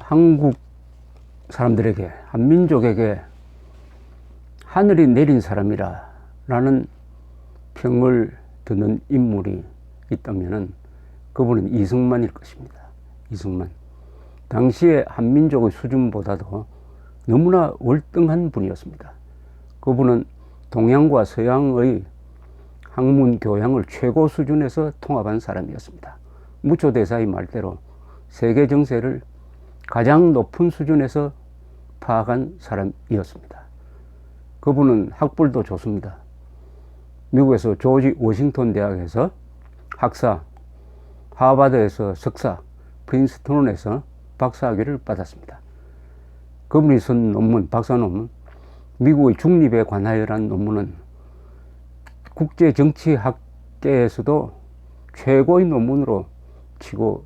한국 사람들에게, 한민족에게 하늘이 내린 사람이라 라는 평을 듣는 인물이 있다면 그분은 이승만일 것입니다. 이승만. 당시의 한민족의 수준보다도 너무나 월등한 분이었습니다. 그분은 동양과 서양의 학문 교양을 최고 수준에서 통합한 사람이었습니다. 무초 대사의 말대로 세계 정세를 가장 높은 수준에서 파악한 사람이었습니다. 그분은 학벌도 좋습니다. 미국에서 조지 워싱턴 대학에서 학사, 하버드에서 석사, 프린스턴에서 박사학위를 받았습니다. 그분이 쓴 논문, 박사 논문, 미국의 중립에 관하여란 논문은 국제정치학계에서도 최고의 논문으로 치고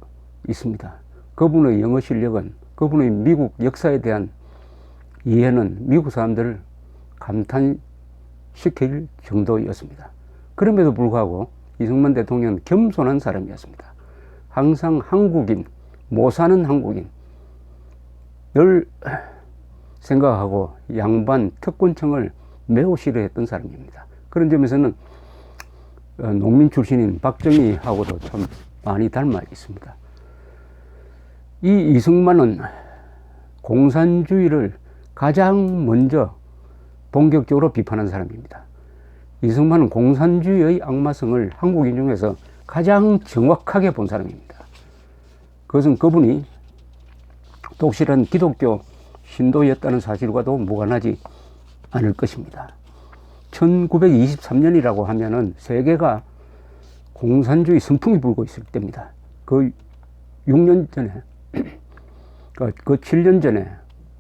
있습니다. 그분의 영어 실력은, 그분의 미국 역사에 대한 이해는 미국 사람들을 감탄시킬 정도였습니다. 그럼에도 불구하고 이승만 대통령은 겸손한 사람이었습니다. 항상 한국인, 못 사는 한국인 늘 생각하고 양반 특권층을 매우 싫어했던 사람입니다. 그런 점에서는 농민 출신인 박정희하고도 참 많이 닮아 있습니다. 이 이승만은 공산주의를 가장 먼저 본격적으로 비판한 사람입니다. 이승만은 공산주의의 악마성을 한국인 중에서 가장 정확하게 본 사람입니다. 그것은 그분이 독실한 기독교 신도였다는 사실과도 무관하지 않을 것입니다. 1923년이라고 하면은 세계가 공산주의 선풍이 불고 있을 때입니다. 그 6년 전에, 그 7년 전에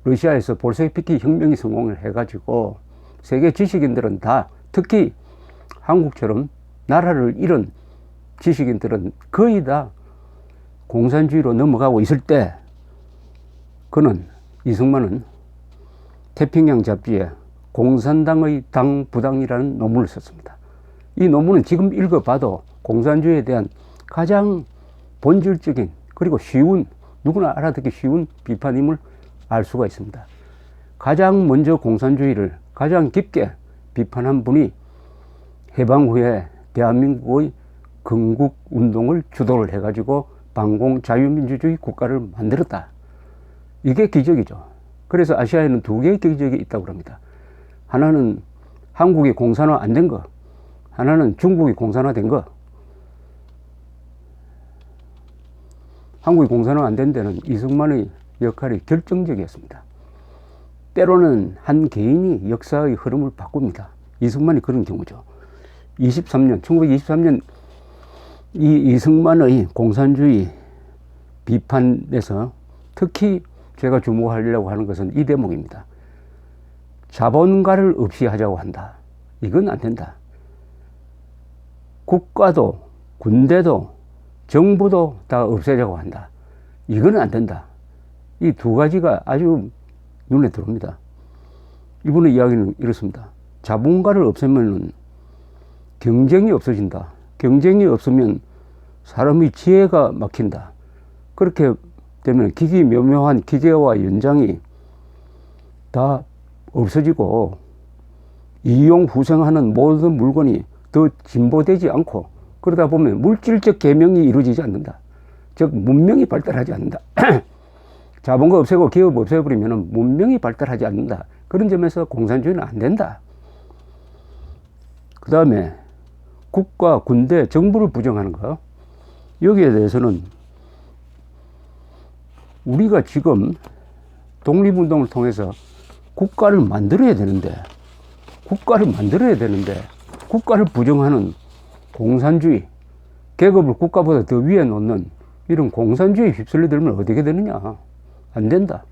러시아에서 볼셰비키 혁명이 성공을 해가지고 세계 지식인들은 다, 특히 한국처럼 나라를 잃은 지식인들은 거의 다 공산주의로 넘어가고 있을 때, 그는, 이승만은 태평양 잡지에 공산당의 당 부당이라는 논문을 썼습니다. 이 논문은 지금 읽어봐도 공산주의에 대한 가장 본질적인, 그리고 쉬운, 누구나 알아듣기 쉬운 비판임을 알 수가 있습니다. 가장 먼저 공산주의를 가장 깊게 비판한 분이 해방 후에 대한민국의 건국운동을 주도를 해가지고 반공 자유민주주의 국가를 만들었다. 이게 기적이죠. 그래서 아시아에는 두 개의 기적이 있다고 합니다. 하나는 한국이 공산화 안 된 거, 하나는 중국이 공산화된 거. 한국이 공산화 안 된 데는 이승만의 역할이 결정적이었습니다. 때로는 한 개인이 역사의 흐름을 바꿉니다. 이승만이 그런 경우죠. 1923년 이 이승만의 공산주의 비판에서 특히 제가 주목하려고 하는 것은 이 대목입니다. 자본가를 없이 하자고 한다. 이건 안 된다. 국가도, 군대도, 정부도 다 없애자고 한다. 이건 안 된다. 이 두 가지가 아주 눈에 들어옵니다. 이분의 이야기는 이렇습니다. 자본가를 없애면 경쟁이 없어진다. 경쟁이 없으면 사람의 지혜가 막힌다. 그렇게 되면 기기묘묘한 기계와 연장이 다 없어지고 이용후생하는 모든 물건이 더 진보되지 않고, 그러다 보면 물질적 계명이 이루어지지 않는다. 즉 문명이 발달하지 않는다. 자본가 없애고 기업 없애버리면 문명이 발달하지 않는다. 그런 점에서 공산주의는 안 된다. 그 다음에 국가, 군대, 정부를 부정하는 거, 여기에 대해서는 우리가 지금 독립운동을 통해서 국가를 만들어야 되는데 국가를 부정하는 공산주의, 계급을 국가보다 더 위에 놓는 이런 공산주의 휩쓸려들면 어떻게 되느냐. 안 된다.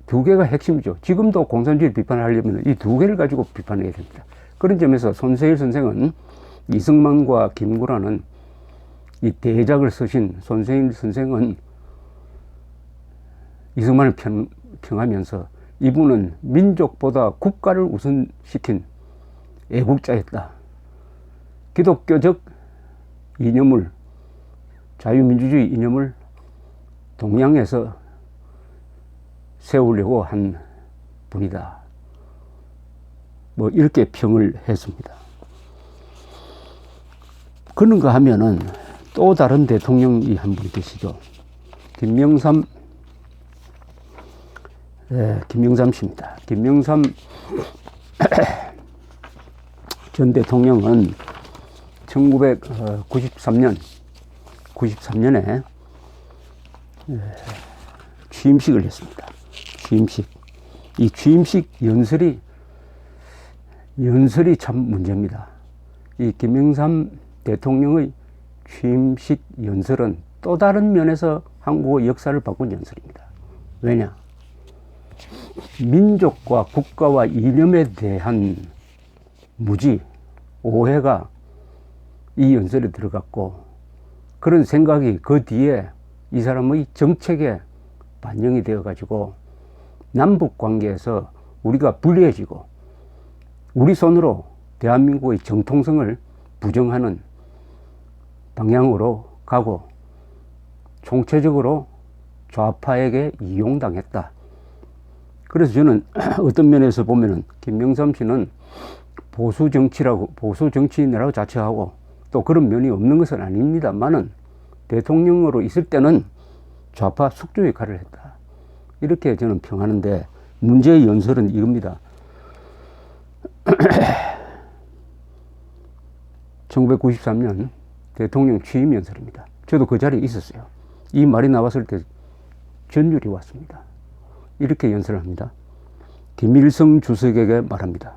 두 개가 핵심이죠. 지금도 공산주의 비판을 하려면 이 두 개를 가지고 비판해야 됩니다. 그런 점에서 손세일 선생은, 이승만과 김구라는 이 대작을 쓰신 손세일 선생은 이승만을 평하면서 이분은 민족보다 국가를 우선시킨 애국자였다. 기독교적 이념을, 자유민주주의 이념을 동양에서 세우려고 한 분이다. 뭐 이렇게 평을 했습니다. 그런가 하면은 또 다른 대통령이 한 분 계시죠. 김영삼 씨입니다. 김영삼 전 대통령은 1993년에 취임식을 했습니다. 취임식. 이 취임식 연설이 참 문제입니다. 이 김영삼 대통령의 취임식 연설은 또 다른 면에서 한국의 역사를 바꾼 연설입니다. 왜냐? 민족과 국가와 이념에 대한 무지, 오해가 이 연설에 들어갔고, 그런 생각이 그 뒤에 이 사람의 정책에 반영이 되어 가지고 남북 관계에서 우리가 불리해지고 우리 손으로 대한민국의 정통성을 부정하는 방향으로 가고 총체적으로 좌파에게 이용당했다. 그래서 저는 어떤 면에서 보면은 김영삼 씨는 보수 정치인이라고 자처하고 또 그런 면이 없는 것은 아닙니다만은 대통령으로 있을 때는 좌파 숙주 역할을 했다. 이렇게 저는 평하는데, 문제의 연설은 이겁니다. 1993년 대통령 취임 연설입니다. 저도 그 자리에 있었어요. 이 말이 나왔을 때 전율이 왔습니다. 이렇게 연설을 합니다. 김일성 주석에게 말합니다.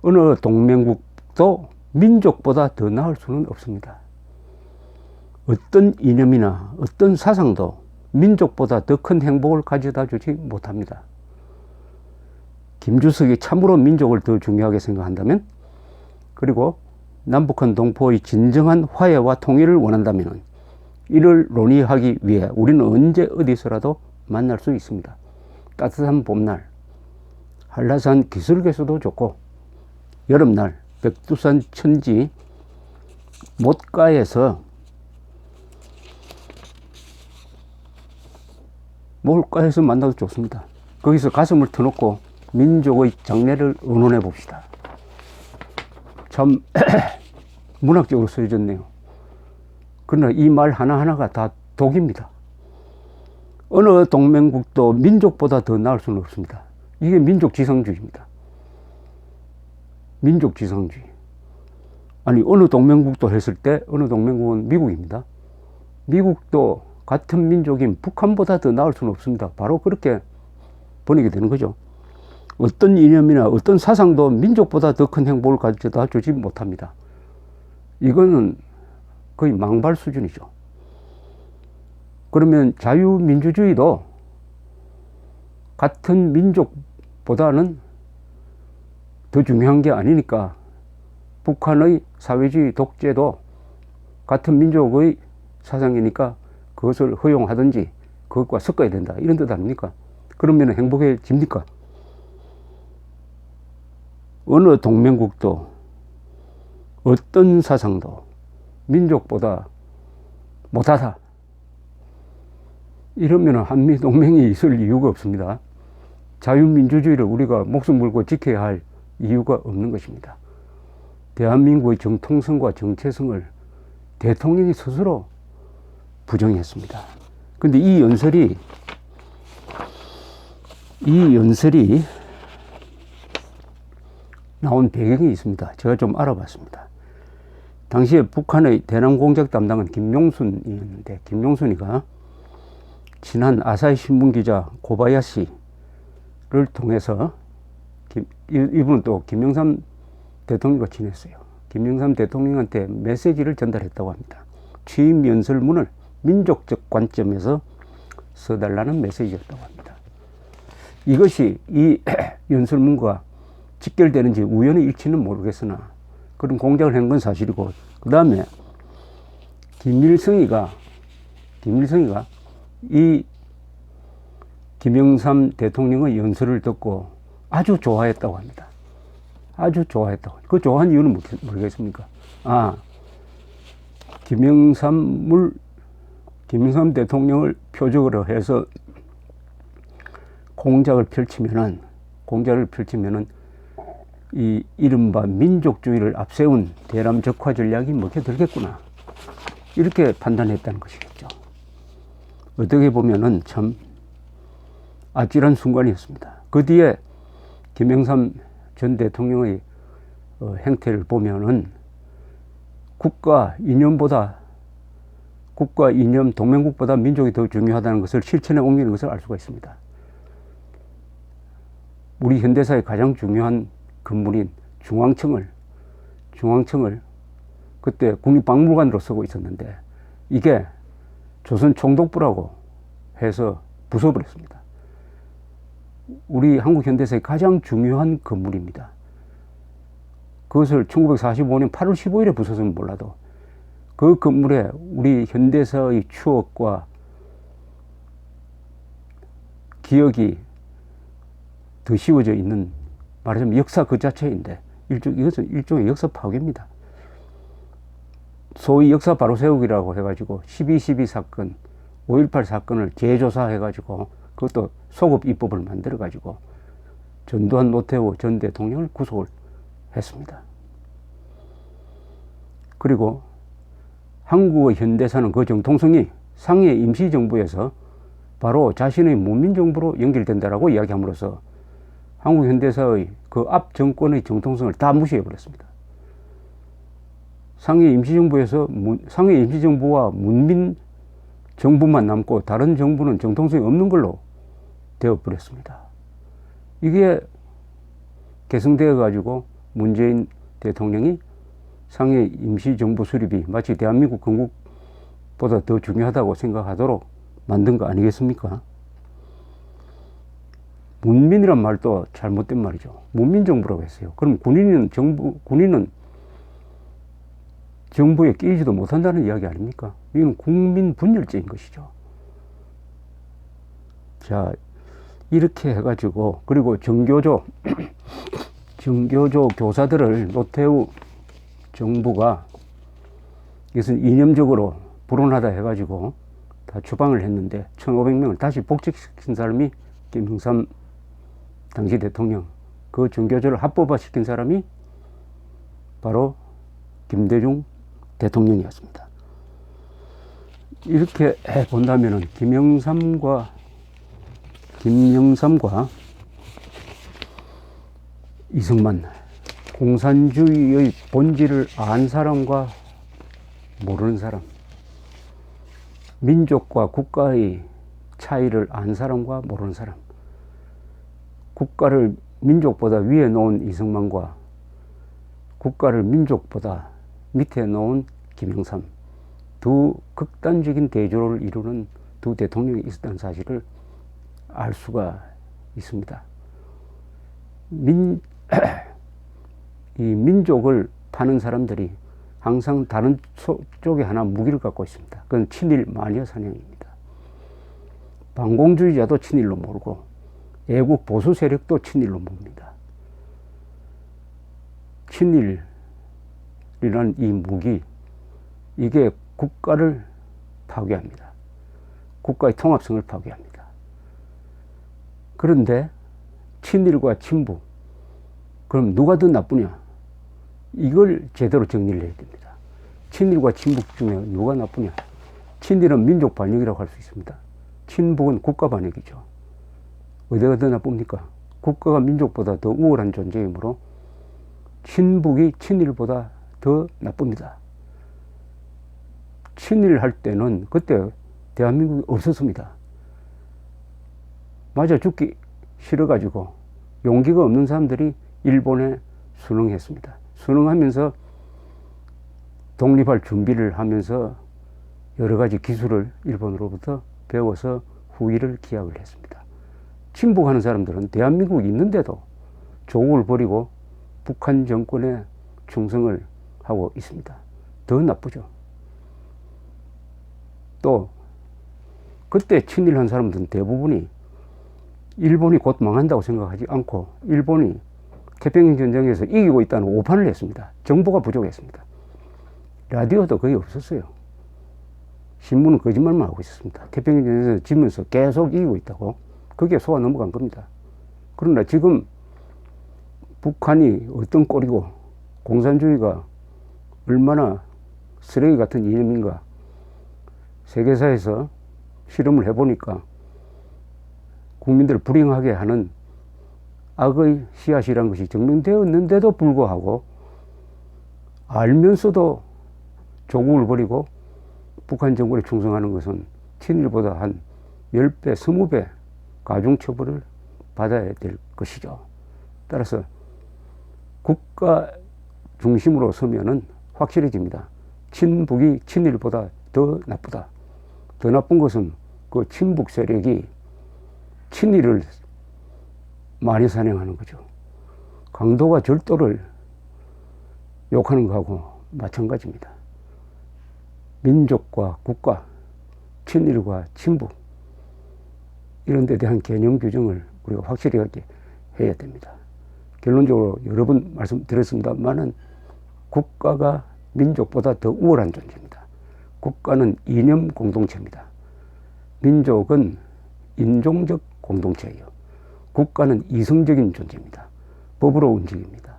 어느 동맹국도 민족보다 더 나을 수는 없습니다. 어떤 이념이나 어떤 사상도 민족보다 더 큰 행복을 가져다 주지 못합니다. 김 주석이 참으로 민족을 더 중요하게 생각한다면, 그리고 남북한 동포의 진정한 화해와 통일을 원한다면 이를 논의하기 위해 우리는 언제 어디서라도 만날 수 있습니다. 따뜻한 봄날 한라산 기슭에서도 좋고, 여름날 백두산 천지 못가에서 몰가에서 만나도 좋습니다. 거기서 가슴을 터놓고 민족의 장래를 의논해 봅시다. 참 문학적으로 쓰여졌네요. 그러나 이 말 하나하나가 다 독입니다. 어느 동맹국도 민족보다 더 나을 수는 없습니다. 이게 민족지상주의입니다. 민족지상주의. 아니, 어느 동맹국도 했을 때 어느 동맹국은 미국입니다. 미국도 같은 민족인 북한보다 더 나을 수는 없습니다. 바로 그렇게 번역이 되는 거죠. 어떤 이념이나 어떤 사상도 민족보다 더 큰 행복을 가져다 주지 못합니다. 이거는 거의 망발 수준이죠. 그러면 자유민주주의도 같은 민족보다는 더 중요한 게 아니니까 북한의 사회주의 독재도 같은 민족의 사상이니까 그것을 허용하든지 그것과 섞어야 된다, 이런 뜻 아닙니까? 그러면 행복해집니까? 어느 동맹국도 어떤 사상도 민족보다 못하다, 이러면 한미동맹이 있을 이유가 없습니다. 자유민주주의를 우리가 목숨 걸고 지켜야 할 이유가 없는 것입니다. 대한민국의 정통성과 정체성을 대통령이 스스로 부정했습니다. 근데 이 연설이 나온 배경이 있습니다. 제가 좀 알아봤습니다. 당시에 북한의 대남공작 담당은 김용순이었는데, 김용순이가 친한 아사히 신문 기자 고바야시를 통해서 이분은 또 김영삼 대통령과 지냈어요. 김영삼 대통령한테 메시지를 전달했다고 합니다. 취임 연설문을 민족적 관점에서 써달라는 메시지였다고 합니다. 이것이 이 연설문과 직결되는지 우연의 일치는 모르겠으나 그런 공작을 한 건 사실이고, 그 다음에 김일성이가 이 김영삼 대통령의 연설을 듣고 아주 좋아했다고 합니다. 아주 좋아했다고. 그 좋아한 이유는 모르겠습니까? 김영삼을 김영삼 대통령을 표적으로 해서 공작을 펼치면은 이 이른바 민족주의를 앞세운 대남 적화 전략이 먹혀들겠구나, 이렇게 판단했다는 것이겠죠. 어떻게 보면은 참 아찔한 순간이었습니다. 그 뒤에 김영삼 전 대통령의 행태를 보면은 국가 이념, 동맹국보다 민족이 더 중요하다는 것을 실천에 옮기는 것을 알 수가 있습니다. 우리 현대사의 가장 중요한 건물인 중앙청을 그때 국립박물관으로 쓰고 있었는데, 이게 조선 총독부라고 해서 부숴버렸습니다. 우리 한국 현대사의 가장 중요한 건물입니다. 그것을 1945년 8월 15일에 부숴서는 몰라도 그 건물에 우리 현대사의 추억과 기억이 더 씌워져 있는, 말하자면 역사 그 자체인데, 이것은 일종의 역사 파괴입니다. 소위 역사 바로 세우기라고 해가지고 12.12 사건, 5.18 사건을 재조사해가지고 그것도 소급 입법을 만들어가지고 전두환, 노태우 전 대통령을 구속을 했습니다. 그리고 한국의 현대사는 그 정통성이 상해 임시정부에서 바로 자신의 문민정부로 연결된다라고 이야기함으로써 한국 현대사의 그 앞 정권의 정통성을 다 무시해버렸습니다. 상해 임시정부와 문민정부만 남고 다른 정부는 정통성이 없는 걸로 되어버렸습니다. 이게 개성되어 가지고 문재인 대통령이 상해 임시정부 수립이 마치 대한민국 건국보다 더 중요하다고 생각하도록 만든 거 아니겠습니까? 문민이란 말도 잘못된 말이죠. 문민정부라고 했어요. 그럼 군인은 정부에 끼이지도 못한다는 이야기 아닙니까? 이건 국민 분열죄인 것이죠. 자, 이렇게 해가지고, 그리고 정교조 교사들을 노태우 정부가 이것은 이념적으로 불온하다 해가지고 다 추방을 했는데 1,500명을 다시 복직시킨 사람이 김영삼 당시 대통령, 그 정교조를 합법화시킨 사람이 바로 김대중 대통령이었습니다. 이렇게 본다면은 김영삼과 이승만, 공산주의의 본질을 안 사람과 모르는 사람, 민족과 국가의 차이를 안 사람과 모르는 사람, 국가를 민족보다 위에 놓은 이승만과 국가를 민족보다 밑에 놓은 김영삼, 두 극단적인 대조를 이루는 두 대통령이 있었다는 사실을 알 수가 있습니다. 이 민족을 파는 사람들이 항상 다른 쪽에 하나 무기를 갖고 있습니다. 그건 친일 마녀 사냥입니다. 반공주의자도 친일로 모르고 애국 보수 세력도 친일로 봅니다. 친일이라는 이 무기, 이게 국가를 파괴합니다. 국가의 통합성을 파괴합니다. 그런데 친일과 친북, 그럼 누가 더 나쁘냐? 이걸 제대로 정리를 해야 됩니다. 친일과 친북 중에 누가 나쁘냐? 친일은 민족 반역이라고 할 수 있습니다. 친북은 국가 반역이죠. 어디가 더 나쁩니까? 국가가 민족보다 더 우월한 존재이므로 친북이 친일보다 더 나쁩니다. 친일할 때는 그때 대한민국이 없었습니다. 맞아 죽기 싫어가지고 용기가 없는 사람들이 일본에 순응했습니다. 순응하면서 독립할 준비를 하면서 여러 가지 기술을 일본으로부터 배워서 후위를 기약을 했습니다. 친북하는 사람들은 대한민국이 있는데도 조국을 버리고 북한 정권에 충성을 하고 있습니다. 더 나쁘죠. 또 그때 친일한 사람들은 대부분이 일본이 곧 망한다고 생각하지 않고 일본이 태평양 전쟁에서 이기고 있다는 오판을 했습니다. 정보가 부족했습니다. 라디오도 거의 없었어요. 신문은 거짓말만 하고 있었습니다. 태평양전에서 지면서 계속 이기고 있다고. 그게 속아 넘어간 겁니다. 그러나 지금 북한이 어떤 꼴이고 공산주의가 얼마나 쓰레기 같은 이념인가 세계사에서 실험을 해보니까 국민들을 불행하게 하는 악의 씨앗이라는 것이 증명되었는데도 불구하고 알면서도 조국을 버리고 북한 정권에 충성하는 것은 친일보다 한 10배, 20배 가중처벌을 받아야 될 것이죠. 따라서 국가 중심으로 서면은 확실해집니다. 친북이 친일보다 더 나쁘다. 더 나쁜 것은 그 친북 세력이 친일을 많이 산행하는 거죠. 강도가 절도를 욕하는 거하고 마찬가지입니다. 민족과 국가, 친일과 친북 이런 데 대한 개념 규정을 우리가 확실하게 해야 됩니다. 결론적으로 여러 번 말씀드렸습니다만은 국가가 민족보다 더 우월한 존재입니다. 국가는 이념 공동체입니다. 민족은 인종적 공동체예요. 국가는 이성적인 존재입니다. 법으로 움직입니다.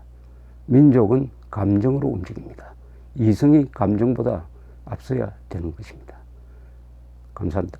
민족은 감정으로 움직입니다. 이성이 감정보다 앞서야 되는 것입니다. 감사합니다.